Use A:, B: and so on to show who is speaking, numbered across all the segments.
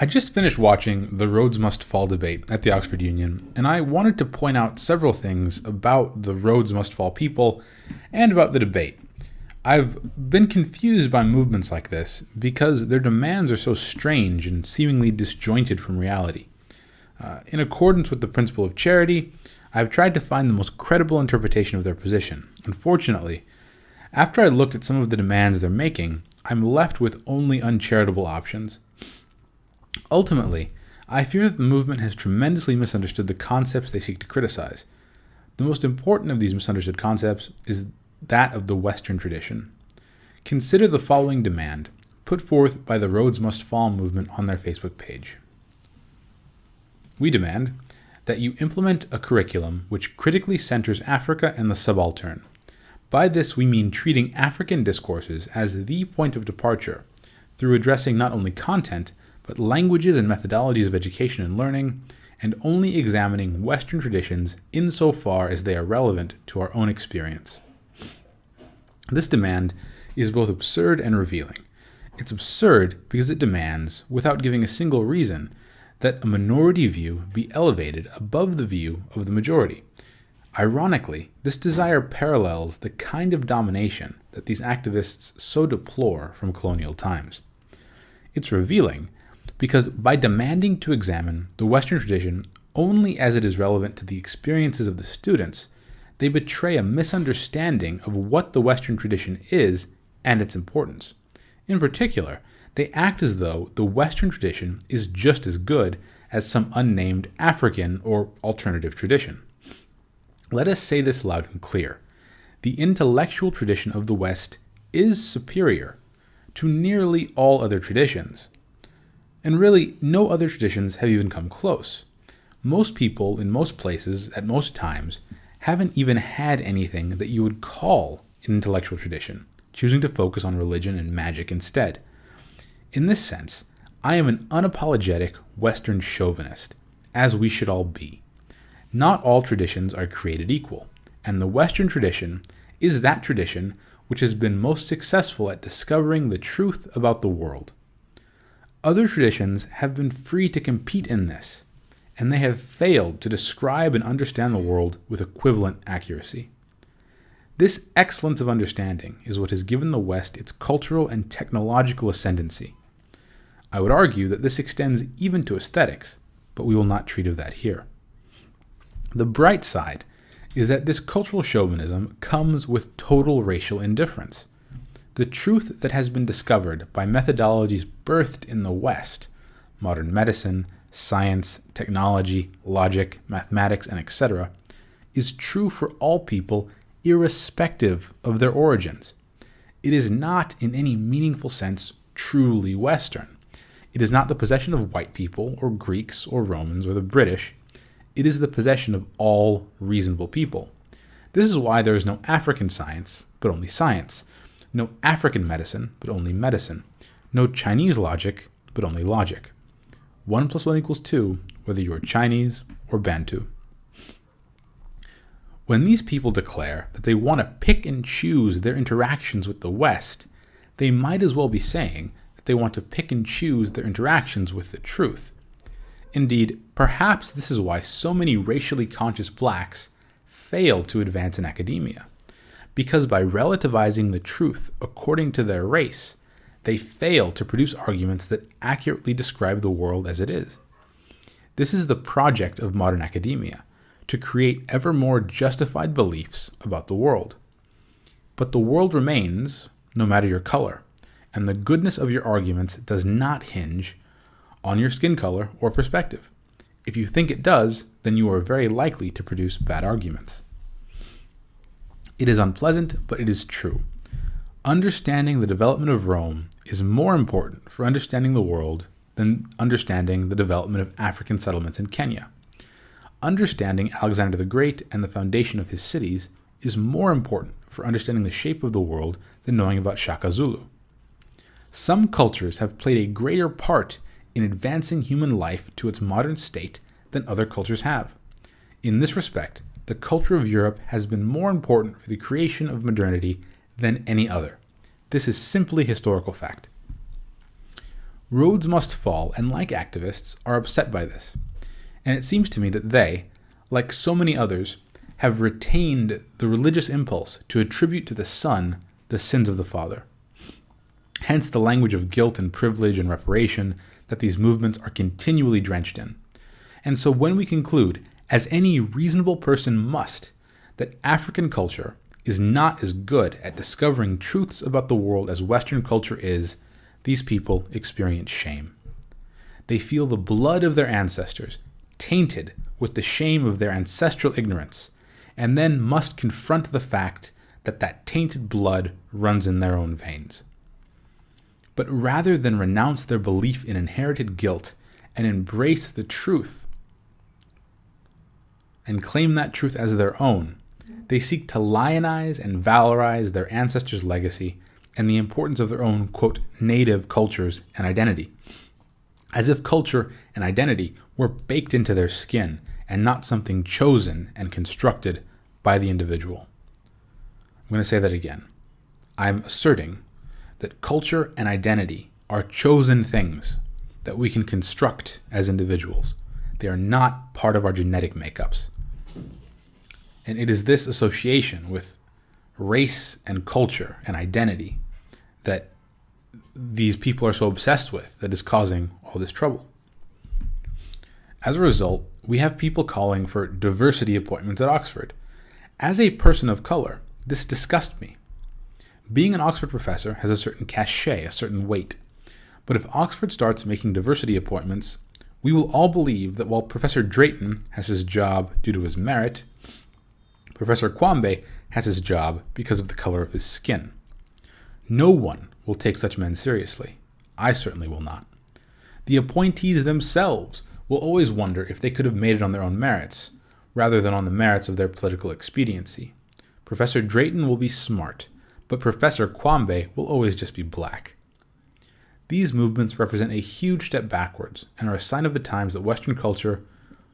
A: I just finished watching the Rhodes Must Fall debate at the Oxford Union, and I wanted to point out several things about the Rhodes Must Fall people and about the debate. I've been confused by movements like this because their demands are so strange and seemingly disjointed from reality. In accordance with the principle of charity, I've tried to find the most credible interpretation of their position. Unfortunately, after I looked at some of the demands they're making, I'm left with only uncharitable options. Ultimately, I fear that the movement has tremendously misunderstood the concepts they seek to criticize. The most important of these misunderstood concepts is that of the Western tradition. Consider the following demand, put forth by the Rhodes Must Fall movement on their Facebook page. We demand that you implement a curriculum which critically centers Africa and the subaltern. By this we mean treating African discourses as the point of departure, through addressing not only content, but languages and methodologies of education and learning, and only examining Western traditions insofar as they are relevant to our own experience. This demand is both absurd and revealing. It's absurd because it demands, without giving a single reason, that a minority view be elevated above the view of the majority. Ironically, this desire parallels the kind of domination that these activists so deplore from colonial times. It's revealing because by demanding to examine the Western tradition only as it is relevant to the experiences of the students, they betray a misunderstanding of what the Western tradition is and its importance. In particular, they act as though the Western tradition is just as good as some unnamed African or alternative tradition. Let us say this loud and clear. The intellectual tradition of the West is superior to nearly all other traditions. And really, no other traditions have even come close. Most people in most places, at most times, haven't even had anything that you would call an intellectual tradition, choosing to focus on religion and magic instead. In this sense, I am an unapologetic Western chauvinist, as we should all be. Not all traditions are created equal, and the Western tradition is that tradition which has been most successful at discovering the truth about the world. Other traditions have been free to compete in this, and they have failed to describe and understand the world with equivalent accuracy. This excellence of understanding is what has given the West its cultural and technological ascendancy. I would argue that this extends even to aesthetics, but we will not treat of that here. The bright side is that this cultural chauvinism comes with total racial indifference. The truth that has been discovered by methodologies birthed in the West, modern medicine, science, technology, logic, mathematics, and etc., is true for all people irrespective of their origins. It is not, in any meaningful sense, truly Western. It is not the possession of white people, or Greeks, or Romans, or the British. It is the possession of all reasonable people. This is why there is no African science, but only science. No African medicine, but only medicine. No Chinese logic, but only logic. 1 + 1 = 2, whether you are Chinese or Bantu. When these people declare that they want to pick and choose their interactions with the West, they might as well be saying that they want to pick and choose their interactions with the truth. Indeed, perhaps this is why so many racially conscious blacks fail to advance in academia. Because by relativizing the truth according to their race, they fail to produce arguments that accurately describe the world as it is. This is the project of modern academia, to create ever more justified beliefs about the world. But the world remains, no matter your color, and the goodness of your arguments does not hinge on your skin color or perspective. If you think it does, then you are very likely to produce bad arguments. It is unpleasant, but it is true. Understanding the development of Rome is more important for understanding the world than understanding the development of African settlements in Kenya. Understanding Alexander the Great and the foundation of his cities is more important for understanding the shape of the world than knowing about Shaka Zulu. Some cultures have played a greater part in advancing human life to its modern state than other cultures have. In this respect, the culture of Europe has been more important for the creation of modernity than any other. This is simply historical fact. Rhodes must fall, and like activists, are upset by this. And it seems to me that they, like so many others, have retained the religious impulse to attribute to the Son the sins of the Father. Hence the language of guilt and privilege and reparation that these movements are continually drenched in. And so when we conclude, as any reasonable person must, that African culture is not as good at discovering truths about the world as Western culture is, these people experience shame. They feel the blood of their ancestors tainted with the shame of their ancestral ignorance, and then must confront the fact that that tainted blood runs in their own veins. But rather than renounce their belief in inherited guilt and embrace the truth and claim that truth as their own, they seek to lionize and valorize their ancestors' legacy and the importance of their own, quote, native cultures and identity, as if culture and identity were baked into their skin and not something chosen and constructed by the individual. I'm going to say that again. I'm asserting that culture and identity are chosen things that we can construct as individuals. They are not part of our genetic makeups. And it is this association with race and culture and identity that these people are so obsessed with that is causing all this trouble. As a result, we have people calling for diversity appointments at Oxford. As a person of color, this disgusts me. Being an Oxford professor has a certain cachet, a certain weight. But if Oxford starts making diversity appointments, we will all believe that while Professor Drayton has his job due to his merit, Professor Kwambe has his job because of the color of his skin. No one will take such men seriously. I certainly will not. The appointees themselves will always wonder if they could have made it on their own merits, rather than on the merits of their political expediency. Professor Drayton will be smart, but Professor Kwambe will always just be black. These movements represent a huge step backwards and are a sign of the times that Western culture,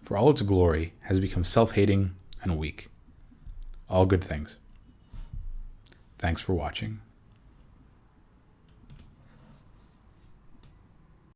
A: for all its glory, has become self-hating and weak. All good things. Thanks for watching.